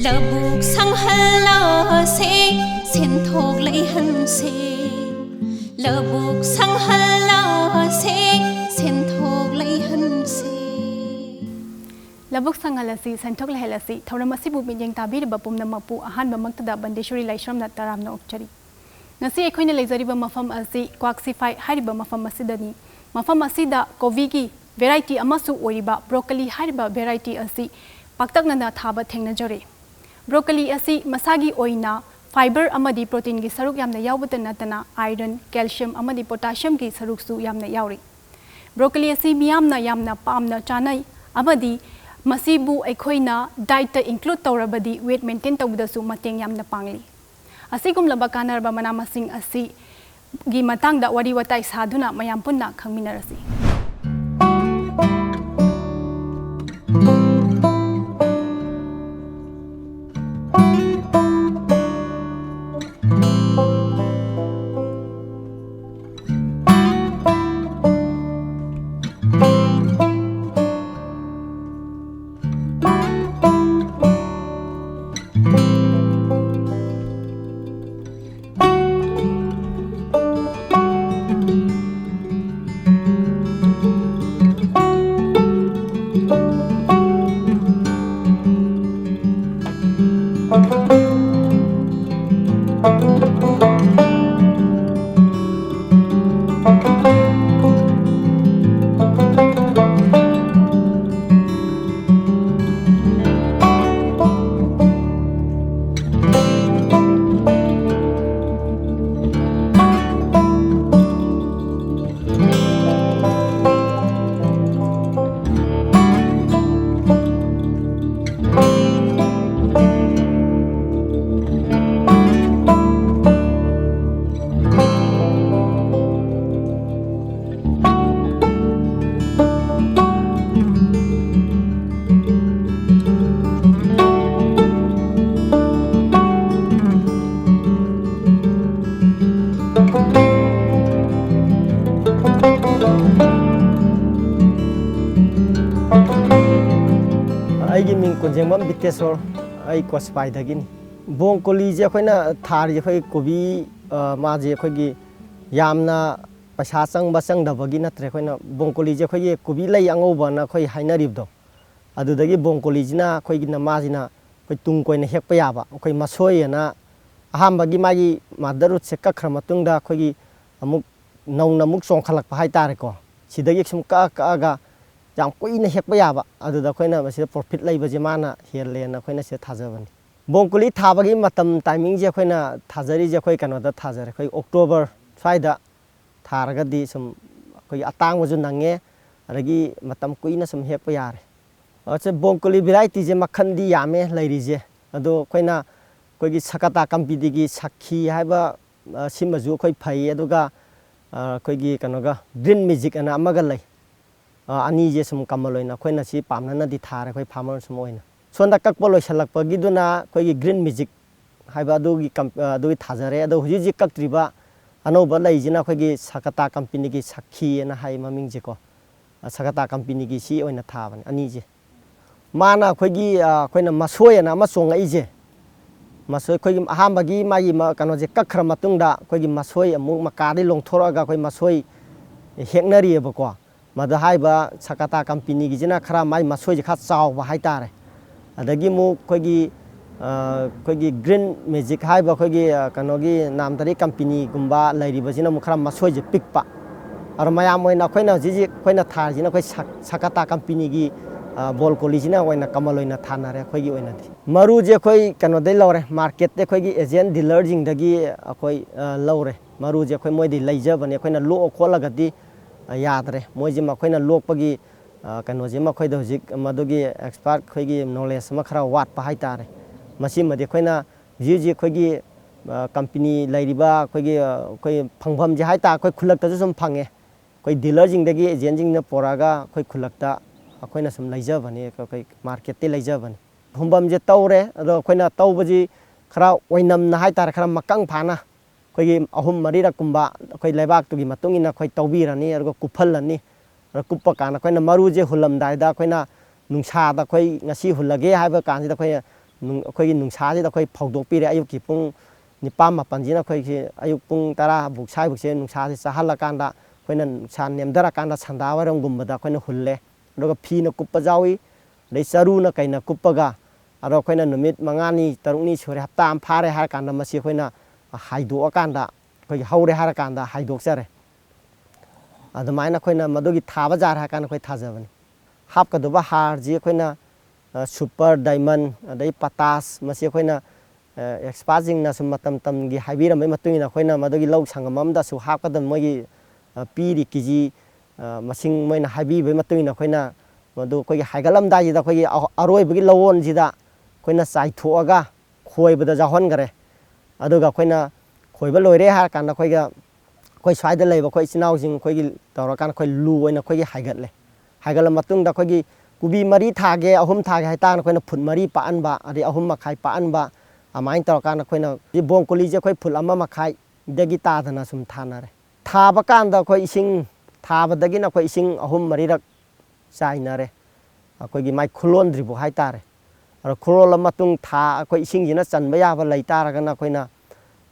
Loubuk Shanghalashi Senthok Leihanse Loubuk Shanghalashi Senthok Leihanse Loubuk Shanghalashi Senthok Leihanse Thauramasi bu minyang tabi ba pumnamapu ahanba maktada bandeshuri laishram na taramna okchari ngasi ekhoina leizariba mafam asi quaxify hariba mafam asidani mafam asida kovigi variety amasu oiriba broccoli hariba variety asi paktakna thaba thengna jore broccoli asi masagi oina fiber amadi protein gi saruk yamna yawbata natana iron calcium amadi potassium gi saruk su yamna yawri broccoli asi miyamna yamna pamna chanai amadi masibu ekhoina diet ta include tawrabadi weight maintain tawdasu mateng yamna pangli asigum laba kanarba mana masing asi gi matangda wari watai sadhuna mayam punna khangminarasi Kunjengmam bitesor ai kwaspai dagin Borccoli je khoina thari khoi kobi ma je khoi gi yamna pasha chang ba chang da bagi natre khoina Borccoli je khoi kobi lai angoba na khoi hainarib do adu dagi Borccoli jina khoi gi na ma jina khoi tung koina hekpa yaba khoi masoi na aham bagi magi madarut se kakra matung da khoi gi amuk nauna muk song khalak pa hai tare ko sidagi sum ka ga yang kuina hekpa yaba aduda khoina masida profit leiba je mana herlena khoina se thajabani Borccoli thabagi matam timing je khoina thajari je khoi kanoda thajare khoi October swaida tharaga di sum khoi atang waju nange aragi matam kuina sum hekpa yare ache Borccoli variety je makhandi yame leiri je ado khoina khoi gi sakata company gi sakhi haiba simaju khoi phai aduga khoi gi kanoga green magic ana amaga lei ani je sum kamaloina khoina si pamna na di thare khoi farmer sum oina sonda kakpolo salakpa giduna khoi gi green magic haiba du gi thajare ado huji ji kaktriba ano ba leijina khoi gi sakata company gi sakhi na hai maming je ko sakata company gi si oina thaban ani je mana khoi gi khoina masoi na ma songa ije masoi khoi gi ahamba gi mai ma kano je kakkhra matungda khoi gi masoi amuk makari longthora khoi masoi heknari ba ko mada haiba sakata company gi jina khara mai masoi ji kha chaw ba haitare adagi mu khoi gi green magic haiba khoi gi kanogi namdari company gumba lairi ba jina mu khara masoi ji pikpa ar mayam oina khoina ji khoina thar jina khoi sakata company gi Borccoli jina oina kamaloina thanare khoi gi oina di maru je khoi kanodai lore market te khoi gi agent dealer jing dagi khoi lore maru je khoi moi di leija bane khoina lo kholaga di yadre moji ma khoina lokpagi kanoji ma khoi dojik madugi expert khoigi knowledge ma khara wat pa haitare masi made khoina ji khoigi company lairiba khoigi khoi phangbam je haita khoi khulak ta sum phange khoi dealer jing dagi agent jing na poraga khoi khulakta khoina sum leija bani khoi market te leija bani humbam je tawre ro khoina tawbaji khara oinam na haitare khara makang phana khoi ahum marira kumba khoi laibak tugi matungina khoi tawbirani argo kuphalani kuppa kana khoina maruje hulam daida khoina nungsa da khoi ngasi hulage haiba kanji da khoi ꯑꯩꯈꯣꯏꯒꯤ ꯅꯨꯡꯁꯥꯁꯤꯗ ꯑꯩꯈꯣꯏ ꯐꯧꯗꯣꯛꯄꯤꯔꯦ ꯑꯌꯨꯛꯀꯤ ꯄꯨꯡ 9-10ꯁꯤꯅ ꯑꯩꯈꯣꯏꯒꯤ ꯑꯌꯨꯛ ꯄꯨꯡ 10 ꯁ꯭ꯋꯥꯏꯕꯨꯛꯁꯦ ꯅꯨꯡꯁꯥꯁꯦ ꯆꯥꯍꯜꯂꯀꯥꯟꯗ ꯑꯩꯈꯣꯏꯅ ꯅꯨꯡꯁꯥ ꯅꯦꯝꯊꯔꯀꯥꯟꯗ ꯁꯟꯗꯥꯋꯥꯏꯔꯝꯒꯨꯝꯕꯗ ꯑꯩꯈꯣꯏꯅ ꯍꯨꯜꯂꯦ ꯑꯗꯨꯒ ꯐꯤꯅ ꯀꯨꯞꯄ ꯌꯥꯎꯏ ꯑꯗꯩ ꯆꯔꯨꯅ ꯀꯩꯅ ꯀꯨꯞꯄꯒ ꯑꯗꯣ ꯑꯩꯈꯣꯏꯅ ꯅꯨꯃꯤꯠ 5ꯅꯤ 6ꯅꯤ ꯁꯨꯔꯦ ꯍꯞꯇꯥ ꯑꯃ ꯐꯥꯔꯦ ꯍꯥꯏꯔꯀꯥꯟꯗ ꯃꯁꯤ ꯑꯩꯈꯣꯏꯅ ꯍꯥꯏꯗꯣꯛꯑꯀꯥꯟꯗ ꯑꯩꯈꯣꯏꯒꯤ ꯍꯧꯔꯦ ꯍꯥꯏꯔꯀꯥꯟꯗ ꯍꯥꯏꯗꯣꯛꯆꯔꯦ ꯑꯗꯨꯃꯥꯏꯅ ꯑꯩꯈꯣꯏꯅ ꯃꯗꯨꯒꯤ ꯊꯥꯕ ꯖꯥꯔ ꯍꯥꯏꯔꯀꯥꯟꯗ ꯑꯩꯈꯣꯏ ꯊꯥꯖꯕꯅꯤ ꯍꯥꯞꯀꯗꯕ ꯍꯥꯔꯁꯤ ꯑꯩꯈꯣꯏꯅ ꯁꯨꯄꯔ ꯗꯥꯏꯃꯟ ꯑꯗꯩ ꯄꯇꯥꯁ ꯃꯁꯤ ꯑꯩꯈꯣꯏꯅ ꯑꯦꯛꯁꯄꯥꯔꯠꯁꯤꯡꯅ ꯁꯨꯝ ꯃꯇꯝꯒꯤ ꯍꯥꯏꯕꯤꯔꯝꯕꯒꯤ ꯃꯇꯨꯡ ꯏꯟꯅ ꯑꯩꯈꯣꯏꯅ ꯃꯗꯨꯒꯤ ꯂꯧ ꯁꯪꯒꯝ ꯑꯃꯗꯁꯨ ꯍꯥꯞꯀꯗꯕ ꯃꯣꯏꯒꯤ ꯄꯤꯔꯤ ꯀꯦꯖꯤ ꯃꯁꯤꯡ ꯃꯣꯏꯅ ꯍꯥꯏꯕꯤꯕꯒꯤ ꯃꯇꯨꯡ ꯏꯟꯅ ꯑꯩꯈꯣꯏꯅ ꯃꯗꯨ ꯑꯩꯈꯣꯏꯒꯤ ꯍꯥꯏꯒꯠꯂꯝꯗꯥꯏꯁꯤꯗ ꯑꯩꯈꯣꯏꯒꯤ ꯑꯔꯣꯏꯕꯒꯤ ꯂꯧꯑꯣꯟꯁꯤꯗ ꯑꯩꯈꯣꯏꯅ ꯆꯥꯏꯊꯣꯛꯑꯒ ꯈꯣꯏꯕꯗ ꯌꯥꯎꯍꯟꯈꯔꯦ ꯑꯗꯨꯒ ꯑꯩꯈꯣꯏꯅ ꯈꯣꯏꯕ ꯂꯣꯏꯔꯦ ꯍꯥꯏꯔꯀꯥꯟꯗ ꯑꯩꯈꯣꯏ ꯁ꯭ꯋꯥꯏꯗ ꯂꯩꯕ ꯑꯩꯈꯣꯏ ꯏꯆꯤꯜ ꯏꯅꯥꯎꯁꯤꯡ ꯑꯩꯈꯣꯏꯒꯤ ꯇꯧꯔꯀꯥꯟꯗ ꯑꯩꯈꯣꯏ ꯂꯨ ꯑꯣꯏꯅ ꯑꯩꯈꯣꯏꯒꯤ ꯍꯥꯏꯒꯠꯂꯦ ꯍꯥꯏꯒꯠꯂ ꯃꯇꯨꯡꯗ ꯑꯩꯈꯣꯏꯒꯤ ꯀꯣꯕꯤ 4 ꯊꯥꯒꯦ 3 ꯊꯥꯒꯦ ꯍꯥꯏꯇꯥꯔꯒꯅ ꯑꯩꯈꯣꯏꯅ ꯐꯨꯠ 4 ꯄꯥꯛꯍꯟꯕ ꯑꯗꯩ 3.5 ꯄꯥꯛꯍꯟꯕ ꯑꯗꯨꯃꯥꯏꯅ ꯇꯧꯔꯀꯥꯟꯗ ꯑꯩꯈꯣꯏꯅ ꯕꯣꯡꯀꯣꯂꯤꯁꯦ ꯑꯩꯈꯣꯏ ꯐꯨꯠ 1.5ꯗꯒꯤ ꯇꯥꯗꯅ ꯁꯨꯝ ꯊꯥꯅꯔꯦ ꯊꯥꯕ ꯀꯥꯟꯗ ꯑꯩꯈꯣꯏ ꯏꯁꯤꯡ ꯊꯥꯕꯗꯒꯤꯅ ꯑꯩꯈꯣꯏ ꯏꯁꯤꯡ 3-4ꯔꯛ ꯆꯥꯏꯅꯔꯦ ꯑꯩꯈꯣꯏꯒꯤ ꯃꯥꯏ ꯈꯨꯜꯂꯣꯟꯗ꯭ꯔꯤꯐꯥꯎ ꯍꯥꯏꯇꯥꯔꯦ ꯑꯗꯣ ꯈꯨꯜꯂꯣꯜꯂ ꯃꯇꯨꯡ ꯑꯩꯈꯣꯏ ꯏꯁꯤꯡꯁꯤꯅ ꯆꯟꯕ ꯌꯥꯕ ꯂꯩꯇꯥꯔꯒꯅ ꯑꯩꯈꯣꯏꯅ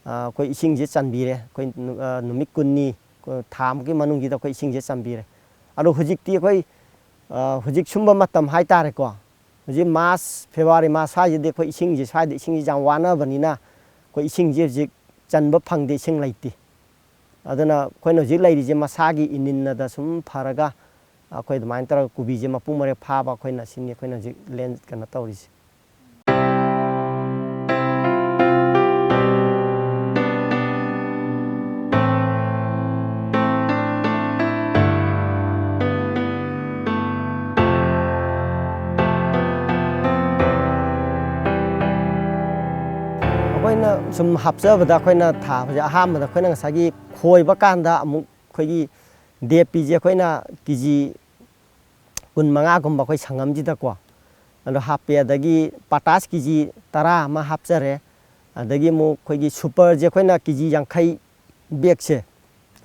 ꯑꯩꯈꯣꯏ ꯏꯁꯤꯡꯁꯦ ꯆꯟꯕꯤꯔꯦ ꯑꯩꯈꯣꯏ ꯅꯨꯃꯤꯠ 10ꯅꯤ ꯊꯥꯃꯨꯛꯀꯤ ꯃꯅꯨꯡꯁꯤꯗ ꯑꯩꯈꯣꯏ ꯏꯁꯤꯡꯁꯦ ꯆꯟꯕꯤꯔꯦ ꯑꯗꯣ ꯍꯧꯖꯤꯛꯇꯤ ꯑꯩꯈꯣꯏ ꯍꯧꯖꯤꯛ ꯁꯨꯝꯕ ꯃꯇꯝ ꯍꯥꯏꯇꯥꯔꯦꯀꯣ ꯍꯧꯖꯤꯛ ꯃꯥꯔꯆ ꯐꯦꯕ꯭ꯔꯨꯋꯥꯔꯤ ꯃꯥꯔꯆ ꯁ꯭ꯋꯥꯏꯁꯤꯗꯤ ꯑꯩꯈꯣꯏ ꯏꯁꯤꯡꯁꯦ ꯁ꯭ꯋꯥꯏꯗ ꯏꯁꯤꯡꯁꯦ ꯌꯥꯝ ꯋꯥꯅꯕꯅꯤꯅ ꯑꯩꯈꯣꯏ ꯏꯁꯤꯡꯁꯦ ꯍꯧꯖꯤꯛ ꯆꯟꯕ ꯐꯪꯗꯦ ꯏꯁꯤꯡ ꯂꯩꯇꯦ ꯑꯗꯨꯅ ꯑꯩꯈꯣꯏꯅ ꯍꯧꯖꯤक ꯂꯩꯔꯤꯁꯦ ꯃꯁꯥꯒꯤ ꯏꯅꯤꯟꯅꯗ ꯁꯨꯝ ꯐꯔꯒ ꯑꯩꯈꯣꯏ ꯑꯗꯨꯃꯥꯏꯅ ꯇꯧꯔꯒ ꯀꯣꯕꯤꯁꯦ ꯃꯄꯨꯡ ꯃꯔꯩ ꯐꯥꯕ ꯑꯩꯈꯣꯏꯅ ꯁꯤꯅꯤ ꯑꯩꯈꯣꯏꯅ ꯍꯧꯖꯤꯛ ꯀꯩꯅꯣ ꯇꯧꯔꯤꯁꯦ ꯑꯩꯈꯣꯏꯅ ꯁꯨꯝ ꯍꯥꯞꯆꯕꯗ ꯑꯩꯈꯣꯏꯅ ꯊꯥꯕꯁꯦ ꯑꯍꯥꯟꯕꯗ ꯑꯩꯈꯣꯏꯅ ꯉꯁꯥꯏꯒꯤ ꯈꯣꯏꯕ ꯀꯥꯟꯗ ꯑꯃꯨꯛ ꯑꯩꯈꯣꯏꯒꯤ ꯗꯦꯄꯤꯁꯦ ꯑꯩꯈꯣꯏꯅ ꯀꯦꯖꯤ 15ꯒꯨꯝꯕ ꯑꯩꯈꯣꯏ ꯁꯪꯉꯝꯁꯤꯗꯀꯣ ꯑꯗꯣ ꯍꯥꯞꯄꯦ ꯑꯗꯒꯤ ꯄꯇꯥꯁ ꯀꯦꯖꯤ 10 ꯑꯃ ꯍꯥꯞꯆꯔꯦ ꯑꯗꯒꯤ ꯑꯃꯨꯛ ꯑꯩꯈꯣꯏꯒꯤ ꯁꯨꯄꯔꯁꯦ ꯑꯩꯈꯣꯏꯅ ꯀꯦꯖꯤ 50 ꯕꯦꯒꯁꯦ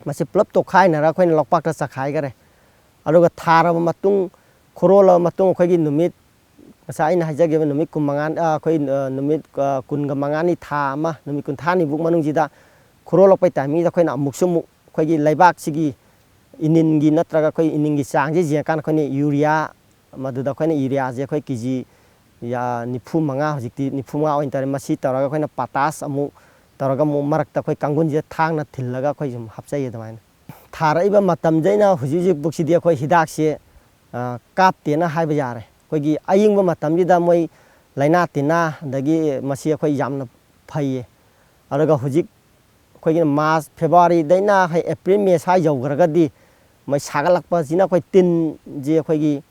ꯃꯁꯤ ꯄꯨꯂꯞ ꯇꯣꯠꯈꯥꯏꯅꯔꯒ ꯑꯩꯈꯣꯏꯅ ꯂꯣꯛꯄꯥꯛꯇ ꯆꯈꯥꯏꯈꯔꯦ ꯑꯗꯨꯒ ꯊꯥꯔꯕ ꯃꯇꯨꯡ ꯈꯨꯔꯣꯜꯂꯕ ꯃꯇꯨꯡ ꯑꯩꯈꯣꯏꯒꯤ ꯅꯨꯃꯤꯠ ꯉꯁꯥꯏ ꯑꯩꯅ ꯍꯥꯏꯖꯈꯤꯕ ꯅꯨꯃꯤꯠ 15 ꯑꯩꯈꯣꯏ ꯅꯨꯃꯤꯠ 15ꯅꯤꯊꯥ ꯑꯃ ꯅꯨꯃꯤꯠ 50ꯅꯤꯐꯥꯎ ꯃꯅꯨꯡꯁꯤꯗ ꯈꯨꯔꯣꯜꯂꯛꯄꯩ ꯇꯥꯏꯃꯤꯡꯁꯤꯗ ꯑꯩꯈꯣꯏꯅ ꯑꯃꯨꯛꯁꯨ ꯑꯩꯈꯣꯏꯒꯤ ꯂꯩꯕꯥꯛꯁꯤꯒꯤ ꯏꯅꯤꯟꯒꯤ ꯅꯠꯇ꯭ꯔꯒ ꯑꯩꯈꯣꯏ ꯏꯅꯤꯟꯒꯤ ꯆꯥꯡꯁꯦ ꯌꯦꯡꯉꯀꯥꯟꯗ ꯑꯩꯈꯣꯏꯅ ꯌꯨꯔꯤꯌꯥ ꯃꯗꯨꯗ ꯑꯩꯈꯣꯏꯅ ꯌꯨꯔꯤꯌꯥꯁꯦ ꯑꯩꯈꯣꯏ ꯀꯦꯖꯤ 95 ꯍꯧꯖꯤꯛꯇꯤ 95 ꯑꯣꯏꯅ ꯇꯧꯔꯦ ꯃꯁꯤ ꯇꯧꯔꯒ ꯑꯩꯈꯣꯏꯅ ꯄꯇꯥꯁ ꯑꯃꯨꯛ ꯇꯧꯔꯒ ꯑꯃꯨꯛ ꯃꯔꯛꯇ ꯑꯩꯈꯣꯏ ꯀꯥꯡꯒꯨꯟꯁꯤꯗ ꯊꯥꯡꯅ ꯊꯤꯜꯂꯒ ꯑꯩꯈꯣꯏ ꯁꯨꯝ ꯍꯥꯞꯆꯩ ꯑꯗꯨꯃꯥꯏꯅ ꯊꯥꯔꯛꯏꯕ ꯃꯇꯝꯁꯤꯅ ꯍꯧꯖꯤꯛꯐꯥꯎꯁꯤꯗꯤ ꯑꯩꯈꯣꯏ ꯍꯤꯗꯥꯛꯁꯦ ꯀꯥꯞꯇꯦꯅ ꯍꯥꯏꯕ ꯌꯥꯔꯦ ꯑꯩꯈꯣꯏꯒꯤ ꯑꯏꯪꯕ ꯃꯇꯝꯁꯤꯗ ꯃꯣꯏ ꯂꯩꯅꯥ ꯇꯤꯟꯅꯥ ꯑꯗꯒꯤ ꯃꯁꯤ ꯑꯩꯈꯣই ꯌꯥꯝꯅ ꯐꯩꯌꯦ ꯑꯗꯨꯒ ꯍꯧꯖꯤꯛ ꯑꯩꯈꯣꯏꯒꯤ ꯃꯥꯔꯆ ꯐꯦꯕ꯭ꯔꯨꯋꯥꯔꯤꯗꯩꯅ ꯑꯦꯄ꯭ꯔꯤꯜ ꯃꯦ ꯁ꯭ꯋꯥꯏ ꯌꯧꯈ꯭ꯔꯒꯗꯤ ꯃꯣꯏ ꯁꯥꯒꯠꯂꯛꯄꯁꯤꯅ ꯑꯩꯈꯣꯏ ꯇꯤꯟꯁꯦ ꯑꯩꯈꯣꯏꯒꯤ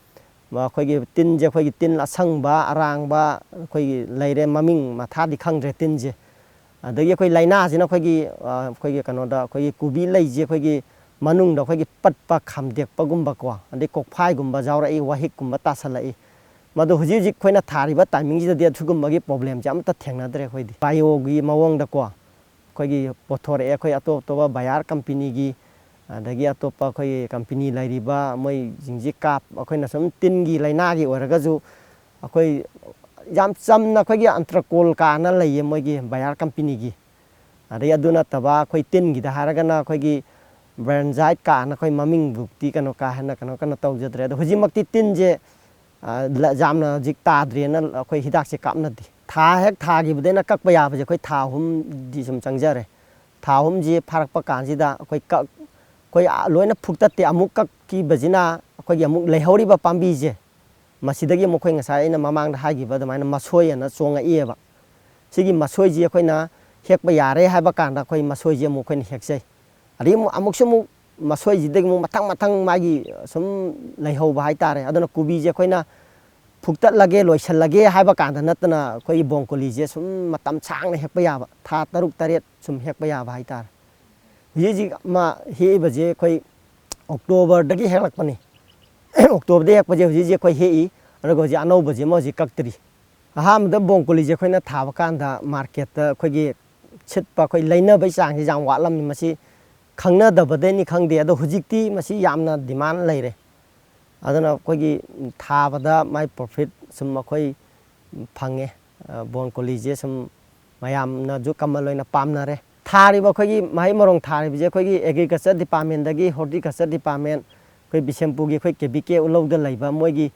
ꯇꯤꯟꯁꯦ ꯑꯩꯈꯣꯏꯒꯤ ꯇꯤꯟ ꯑꯁꯪꯕ ꯑꯔꯥꯡꯕ ꯑꯩꯈꯣꯏꯒꯤ ꯂꯩꯔꯦ ꯃꯃꯤꯡ ꯃꯊꯥꯗꯤ ꯈꯪꯗ꯭ꯔꯦ ꯇꯤꯟꯁꯦ ꯑꯗꯒꯤ ꯑꯩꯈꯣꯏ ꯂꯩꯅꯥꯁꯤꯅ ꯑꯩꯈꯣꯏꯒꯤ ꯀꯩꯅꯣꯗ ꯑꯩꯈꯣꯏꯒꯤ ꯀꯣꯕꯤ ꯂꯩꯁꯦ ꯑꯩꯈꯣꯏꯒꯤ ꯃꯅꯨꯡꯗ ꯑꯩꯈꯣꯏꯒꯤ ꯄꯠꯄ ꯈꯥꯝꯗꯦꯛꯄꯒꯨꯝꯕꯀꯣ ꯑꯗꯩ ꯀꯣꯛꯐꯥꯏꯒꯨꯝꯕ ꯌꯥꯎꯔꯛꯏ ꯋꯥꯍꯤꯛꯀꯨꯝꯕ ꯇꯥꯁꯜꯂꯛꯏ ꯃꯗꯨ ꯍꯧꯖꯤꯛ ꯑꯩꯈꯣꯏꯅ ꯊꯥꯔꯤꯕ ꯇꯥꯏꯃꯤꯡꯁꯤꯗꯗꯤ ꯑꯗꯨꯒꯨꯝꯕꯒꯤ ꯄ꯭ꯔꯣꯕ꯭ꯂꯦꯝꯁꯦ ꯑꯃꯠꯇ ꯊꯦꯡꯅꯗ꯭ꯔꯦ ꯑꯩꯈꯣꯏꯗꯤ ꯕꯥꯏꯑꯣꯒꯤ ꯃꯑꯣꯡꯗꯀꯣ ꯑꯩꯈꯣꯏꯒꯤ ꯄꯣꯠꯊꯣꯔꯛꯑꯦ ꯑꯩꯈꯣꯏ ꯑꯇꯣꯞ ꯑꯇꯣꯞꯄ ꯕꯥꯌꯥꯔ ꯀꯝꯄꯦꯅꯤꯒꯤ ꯑꯗꯒꯤ ꯑꯇꯣꯞꯄ ꯑꯩꯈꯣꯏꯒꯤ ꯀꯝꯄꯦꯅꯤ ꯂꯩꯔꯤꯕ ꯃꯣꯏꯁꯤꯡꯁꯤ ꯑꯩꯈꯣꯏꯅ ꯁꯨꯝ ꯇꯤꯟꯒꯤ ꯂꯩꯅꯥꯒꯤ ꯑꯣꯏꯔꯒꯁꯨ ꯑꯩꯈꯣꯏ ꯌꯥꯝ ꯆꯝꯅ ꯑꯩꯈꯣꯏꯒꯤ ꯑꯟꯇ꯭ꯔꯀꯣꯜ ꯀꯥꯅ ꯂꯩꯌꯦ ꯃꯣꯏꯒꯤ ꯕꯥꯌꯥꯔ ꯀꯝꯄꯦꯅꯤꯒꯤ ꯑꯗꯩ ꯑꯗꯨ ꯅꯠꯇꯕ ꯑꯩꯈꯣꯏ ꯇꯤꯟꯒꯤꯗ ꯍꯥꯏꯔꯒꯅ ꯑꯩꯈꯣꯏꯒꯤ ꯕ꯭ꯔꯦꯟꯖꯥꯏꯠ ꯀꯥꯅ ꯑꯩꯈꯣꯏ ꯃꯃꯤꯡꯕꯨꯛꯇꯤ ꯀꯥ ꯍꯦꯟꯅ ꯀꯩꯅꯣ ꯇꯧꯖꯗ꯭ꯔꯦ ꯑꯗꯣ ꯍꯧꯖꯤꯛꯃꯛꯇꯤ ꯇꯤꯟꯁꯦ ꯌꯥꯝꯅ ꯍꯧꯖꯤꯛ ꯇꯥꯗ꯭ꯔꯦꯅ ꯑꯩꯈꯣꯏ ꯍꯤꯗꯥꯛꯁꯦ ꯀꯥꯞꯅꯗꯦ ꯍꯦꯛ ꯊꯥꯈꯤꯕꯗꯩꯅꯀꯛꯄ ꯌꯥꯕꯁꯦ ꯑꯩꯈꯣꯏ ꯊꯥ 3ꯗꯤ ꯁꯨꯝ ꯆꯪꯖꯔꯦ ꯊꯥ 3ꯁꯤ ꯐꯥꯔꯛꯄ ꯀꯥꯟꯁꯤꯗ ꯑꯩꯈꯣই ꯂꯣꯏꯅ ꯐꯨꯛꯇꯠꯇꯦ ꯑꯃꯨꯛ ꯀꯛꯈꯤꯕꯁꯤꯅ ꯑꯩꯈꯣꯏꯒꯤ ꯑꯃꯨꯛ ꯂꯩꯍꯧꯔꯤꯕ ꯄꯥꯝꯕꯤꯁꯦ ꯃꯁꯤꯗꯒꯤ ꯑꯃꯨꯛ ꯑꯩꯈꯣꯏ ꯉꯁꯥꯏ ꯑꯩꯅ ꯃꯃꯥꯡꯗ ꯍꯥꯏꯈꯤꯕ ꯑꯗꯨꯃꯥꯏꯅ ꯃꯁꯣꯏ ꯑꯅ ꯆꯣꯡꯉꯛꯏꯑꯕ ꯁꯤꯒꯤ ꯃꯁꯣꯏꯁꯤ ꯑꯩꯈꯣꯏꯅ ꯍꯦꯛꯄ ꯌꯥꯔꯦ ꯍꯥꯏꯕ ꯀꯥꯟꯗ ꯑꯩꯈꯣꯏ ꯃꯁꯣꯏꯁꯤ ꯑꯃꯨꯛ ꯑꯩꯈꯣꯏꯅ ꯍꯦꯛꯆꯩ ꯑꯗꯒꯤ ꯑꯃꯨꯛꯁꯨ ꯑꯃꯨꯛ ꯃꯁꯣꯏꯁꯤꯗꯒꯤ ꯑꯃꯨꯛ ꯃꯊꯪ ꯃꯥꯒꯤ ꯁꯨꯝ ꯂꯩꯍꯧꯕ ꯍꯥꯏꯇꯥꯔꯦ ꯑꯗꯨꯅ ꯀꯣꯕꯤꯁꯦ ꯑꯩꯈꯣꯏꯅ ꯐꯨꯛꯇꯠꯂꯒꯦ ꯂꯣꯏꯁꯤꯜꯂꯒꯦ ꯍꯥꯏꯕ ꯀꯥꯟꯗ ꯅꯠꯇꯅ ꯑꯩꯈꯣꯏꯒꯤ ꯕꯣꯡꯀꯣꯂꯤꯁꯦ ꯁꯨꯝ ꯃꯇꯝ ꯁꯥꯡꯅ ꯍꯦꯛꯄ ꯌꯥꯕ ꯊꯥ 6-7 ꯁꯨꯝ ꯍꯦꯛꯄ ꯌꯥꯕ ꯍꯥꯏꯇꯥꯔꯦ ꯍꯧꯖꯤꯛ ꯑꯃ ꯍꯦꯛꯏꯕꯁꯦ ꯑꯩꯈꯣꯏ ꯑꯣꯛꯇꯣꯕꯔꯗꯒꯤ ꯍꯦꯛꯂꯛꯄꯅꯤ ꯑꯣꯛꯇꯣꯕꯔꯗ ꯍꯦꯛꯄꯁꯦ ꯍꯧꯖꯤꯛ ꯑꯩꯈꯣꯏ ꯍꯦꯛꯏ ꯑꯗꯨꯒ ꯍꯧꯖꯤꯛ ꯑꯅꯧꯕꯁꯦ ꯑꯃ ꯍꯧꯖꯤꯛ ꯀꯛꯇ꯭ꯔꯤ ꯑꯍꯥꯟꯕꯗ ꯕꯣꯡꯀꯣꯂꯤꯁꯦ ꯑꯩꯈꯣꯏꯅ ꯊꯥꯕ ꯀꯥꯟꯗ ꯃꯥꯔꯀꯦꯠꯇ ꯑꯩꯈꯣꯏꯒꯤ ꯁꯤꯠꯄ ꯑꯩꯈꯣꯏ ꯂꯩꯅꯕꯒꯤ ꯆꯥꯡꯁꯦ ꯌꯥꯝ ꯋꯥꯠꯂꯝꯃꯤ ꯃꯁꯤ ꯈꯪꯅꯗꯕꯗꯩꯅꯤ ꯈꯪꯗꯦ ꯑꯗꯣ ꯍꯧꯖꯤꯛꯇꯤ ꯃꯁꯤ ꯌꯥꯝꯅ ꯗꯤꯃꯥꯟ ꯂꯩꯔꯦ ꯑꯗꯨꯅ ꯑꯩꯈꯣꯏꯒꯤ ꯊꯥꯕꯗ ꯃꯥꯏ ꯄ꯭ꯔꯣꯐꯤꯠ ꯁꯨꯝ ꯑꯩꯈꯣꯏ ꯐꯪꯉꯦ Borccoli je sum mayam na ju kamal loina pamnare thariba khoi mai morong thariba je khoi agriculture department dagi horticulture department khoi Bisempur gi khoi KBK ulog da laiba moi gi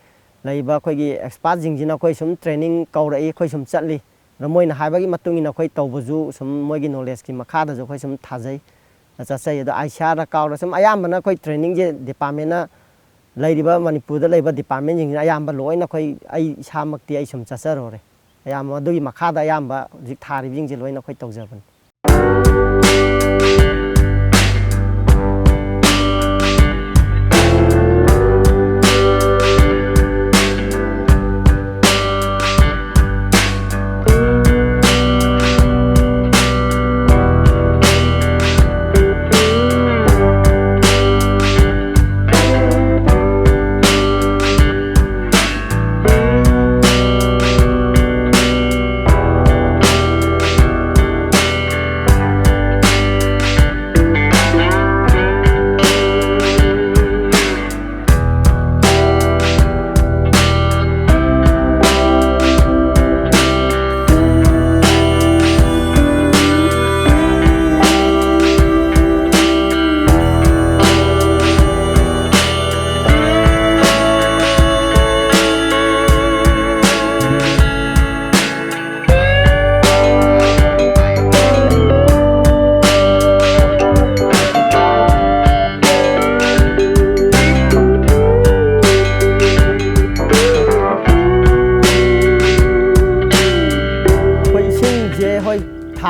laiba khoi gi expert jingjina khoi sum training kaurai khoi sum chatli ramoina haiba gi matung ina khoi tawbuju sum moi gi knowledge ki makha da jo khoi sum thajai acha sai da aisha ra kaura sum ayam na khoi training je department na laiba Manipur da laiba department jingjina ayam ba loina khoi ai samakti ai sum chasarore ayam adugi makha da ayam ba jik thari jingje loina khoi tawjaban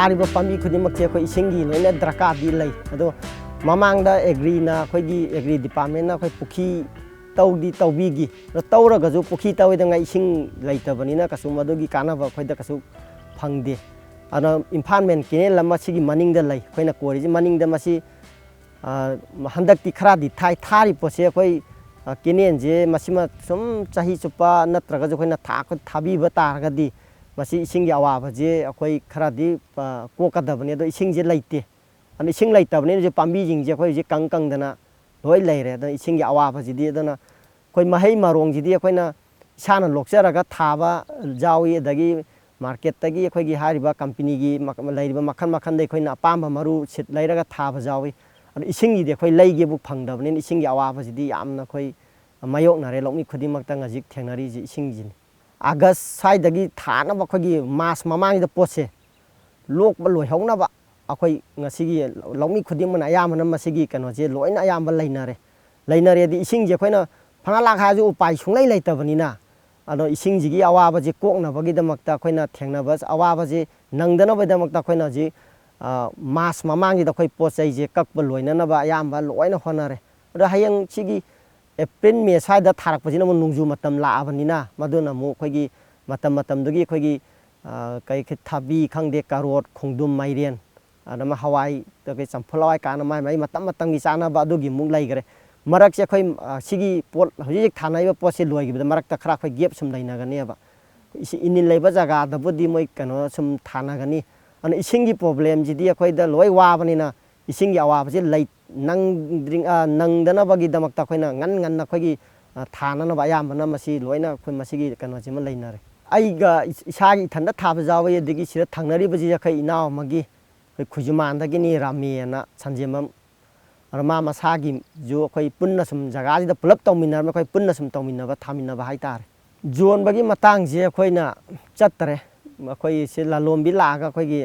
thariba pambi khudimak che khoi isingi loina draka di lai ado mamang da agri na khoi gi agri department na khoi pukhi tawdi tawbi gi ro tawra ga ju pukhi tawi da ngai ising laitabani na kasu madu gi kana ba khoi da kasu phangde ana impanment kine lama sigi maning da lai khoi na kori ji maning da masi handak ti khara di thai thari pose khoi kinen je masima sum chahi chupa natraga ju khoi na tha ko thabi ba tar ga di masi ising yawa ba je akoi khara di ko ka da bani do ising je laite an ising laita bani je pambi jing je khoi je kang kang dana loi lai re da ising yawa ba ji di dana khoi mahai marong ji di khoi na sana lokchara ga thaba jawi dagi market tagi khoi gi hariba company gi lairiba makhan makhan dei khoi na apamba maru sit lairaga thaba jawi an ising gi de khoi lai ge bu phang da bani ising yawa ba ji di yamna khoi mayok na re lokmi khudi mak ta ngajik thengnari ji ising ji August sai dagi thana ba khoi mas mamang da pose lok ba loi hongna ba akhoi ngasigi longmi khudim man ayam na masigi kano je loina ayam ba lainare di ising je khoina phana la kha ju upai sunglai laitabani na ado ising ji gi awa ba je kokna ba gi damakta khoina thengna ba awa ba je nangdana ba damakta khoina ji mas mamang da khoi posai je kak ba loina na ba ayam ba loina honare ado hayang chigi April May sai da tharak pa jina mo nungju matam la abani na maduna mo khoi gi matam dugi khoi gi kai thabi khangde karot khongdum mairian adama hawai to kai champhlawai kana mai matam gi chana ba dugi mung lai gare marak che khoi sigi pot hojik thanai ba pose loi gi marak ta khara khoi gap sum laina gani ba isi inin lai ba jaga da budi moi kano sum thana gani an isingi problem ji di khoi da loi wa bani na isingi awa ba je lai nang dring nang dana bagi damak ta khoina ngan na khoi gi thana na ba yam na masi loina khoi masigi kano jima lainare ai ga isagi thanda thaba jawi digi sira thangnari baji ya khai inaw magi khujuman da gini rami na sanjemam arma masagi jo khoi punna sum jaga ji da pulap tawminar ma khoi punna sum tawminna ba thamina ba haitar zon bagi matang je khoina chattare khoi se lalombi la ga khoi gi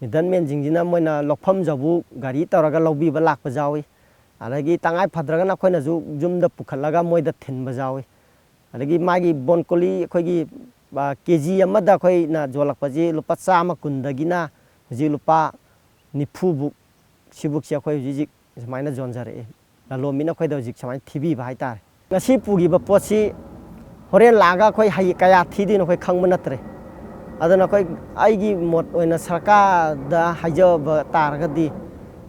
middleman jingjina moina lokpham jabu gari taraga lobi ba lak pa jawi adagi tangai phadraga na khoina ju jumda pukhalaga moida thin ba jawi adagi magi Borccoli khoi gi kg amada khoi na jolak pa ji lupa chama kundagina ji lupa nifu bu sibuk sia khoi ji samaina jonjare lalomi na khoi da ji samaina thibi ba haitar ngasi pugi ba posi horen laga khoi hai kaya thidi no khoi khangma natre adana khoi aigi mot oina sarkar da hajob targadi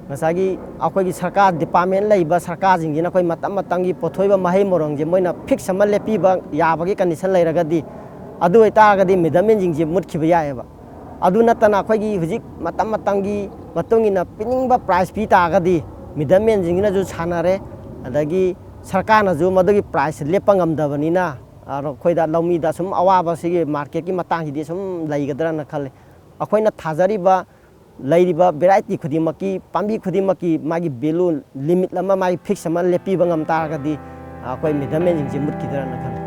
ngasagi akhoi gi sarkar department leiba sarkar jingina khoi matam gi pothoiba mahai morong je moina fix sama lepi ba yabagi condition leiragadi adu itagadi middleman jingje mutkhiba yaeba adu natana khoi gi hujik matam gi matungina piningba price pi tagadi middleman jingina ju chanare adagi sarkar na ju madugi price lepangam dabani na ꯑꯩꯈꯣꯏꯗ ꯂꯧꯃꯤꯗ ꯁꯨꯝ ꯑꯋꯥꯕ ꯁꯤꯒꯤ ꯃꯥꯔꯀꯦꯠꯀꯤ ꯃꯇꯥꯡꯁꯤꯗꯤ ꯁꯨꯝ ꯂꯩꯒꯗ꯭ꯔꯅ ꯈꯜꯂꯤ ꯑꯩꯈꯣꯏꯅ ꯊꯥꯖꯔꯤꯕ ꯂꯩꯔꯤꯕ ꯚꯦꯔꯥꯏꯇꯤ ꯈꯨꯗꯤꯡꯃꯛꯀꯤ ꯄꯥꯝꯕꯤ ꯈꯨꯗꯤꯡꯃꯛꯀꯤ ꯃꯥꯒꯤ ꯚꯦꯂꯨ ꯂꯤꯃꯤꯠ ꯑꯃ ꯃꯥꯒꯤ ꯐꯤꯛꯁ ꯑꯃ ꯂꯦꯞꯄꯤꯕ ꯉꯝ ꯇꯥꯔꯒꯗꯤ ꯑꯩꯈꯣꯏ ꯃꯤꯗꯜꯃꯦꯟꯁꯤꯡꯁꯦ ꯃꯨꯠꯈꯤꯗ꯭ꯔꯅ ꯈꯜꯂꯤ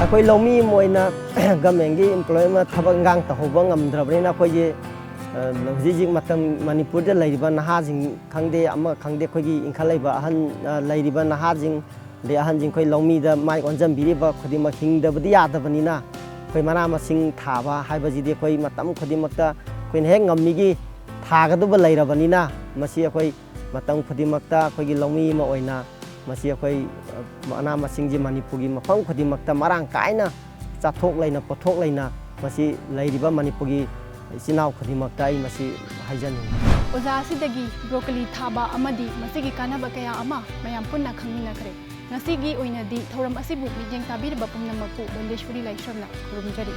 ꯑꯩꯈꯣꯏ ꯂꯧꯃꯤ ꯑꯃ ꯑꯣꯏꯅ ꯒꯃꯦꯟꯒꯤ ꯏꯝꯄ꯭ꯂꯣꯏ ꯑꯃ ꯊꯕꯛ ꯏꯟꯈꯥꯡ ꯇꯧꯍꯧꯕ ꯉꯝꯗ꯭ꯔꯕꯅꯤꯅ ꯑꯩꯈꯣꯏꯁꯦ ꯍꯧꯖꯤꯛ ꯍꯧꯖꯤꯛ ꯃꯇꯝ ꯃꯅꯤꯄꯨꯔꯗ ꯂꯩꯔꯤꯕ ꯅꯍꯥꯁꯤꯡ ꯈꯪꯗꯦ ꯑꯃ ꯈꯪꯗꯦ ꯑꯩꯈꯣꯏꯒꯤ ꯏꯟꯈꯠꯂꯛꯏꯕ ꯑꯍꯟ ꯂꯩꯔꯤꯕ ꯅꯍꯥꯁꯤꯡ ꯑꯗꯩ ꯑꯍꯟꯁꯤꯡ ꯑꯩꯈꯣꯏ ꯂꯧꯃꯤꯗ ꯃꯥꯏ ꯑꯣꯟꯁꯤꯟꯕꯤꯔꯤꯕ ꯈꯨꯗꯤꯡꯃꯛ ꯍꯤꯡꯗꯕꯗꯤ ꯌꯥꯗꯕꯅꯤꯅ ꯑꯩꯈꯣꯏ ꯃꯅꯥ ꯃꯁꯤꯡ ꯊꯥꯕ ꯍꯥꯏꯕꯁꯤꯗꯤ ꯑꯩꯈꯣꯏ ꯃꯇꯝ ꯈꯨꯗꯤꯡꯃꯛꯇ ꯑꯩꯈꯣꯏꯅ ꯍꯦꯛ ꯉꯝꯃꯤꯒꯤ ꯊꯥꯒꯗꯕ ꯂꯩꯔꯕꯅꯤna ꯃꯁꯤ ꯑꯩꯈꯣꯏ ꯃꯇꯝ ꯈꯨꯗꯤꯡꯃꯛꯇ ꯑꯩꯈꯣꯏꯒꯤ ꯂꯧꯃꯤ ꯑꯃ ꯑꯣꯏꯅ ꯃꯁꯤ ꯑꯩꯈꯣꯏ ꯃꯅꯥ ꯃꯁꯤꯡꯁꯤ ꯃꯅꯤꯄꯨꯔꯒꯤ ꯃꯐꯝ ꯈꯨꯗꯤꯡꯃꯛꯇ ꯃꯔꯥꯡ ꯀꯥꯏꯅ ꯆꯥꯊꯣꯛ ꯂꯩꯅ ꯄꯣꯠꯊꯣꯛ ꯂꯩꯅ ꯃꯁꯤ ꯂꯩꯔꯤꯕ ꯃꯅꯤꯄꯨꯔꯒꯤ ꯏꯆꯤꯜ ꯏꯅꯥꯎ ꯈꯨꯗꯤꯡꯃꯛꯇ ꯑꯩ ꯃꯁꯤ ꯍꯥꯏꯖꯅꯤꯡꯉꯤ ꯑꯣꯖꯥ ꯑꯁꯤꯗꯒꯤ ꯕ꯭ꯔꯣꯀꯣꯂꯤ ꯊꯥꯕ ꯑꯃꯗꯤ ꯃꯁꯤꯒꯤ ꯀꯥꯟꯅꯕ ꯀꯌꯥ ꯑꯃ ꯃꯌꯥꯝ ꯄꯨꯟꯅ ꯈꯪꯃꯤꯟꯅꯈ꯭ꯔꯦ ꯉꯁꯤꯒꯤ ꯑꯣꯏꯅꯗꯤ ꯊꯧꯔꯝ ꯑꯁꯤꯕꯨ ꯃꯤꯠꯌꯦꯡ ꯇꯥꯕꯤꯔꯤꯕ ꯄꯨꯝꯅꯃꯛꯄꯨ ꯕꯟꯗꯦꯁ꯭ꯋꯔꯤ ꯂꯥꯏꯁ꯭ꯔꯝꯅ ꯈꯨꯔꯨꯝꯖꯔꯤ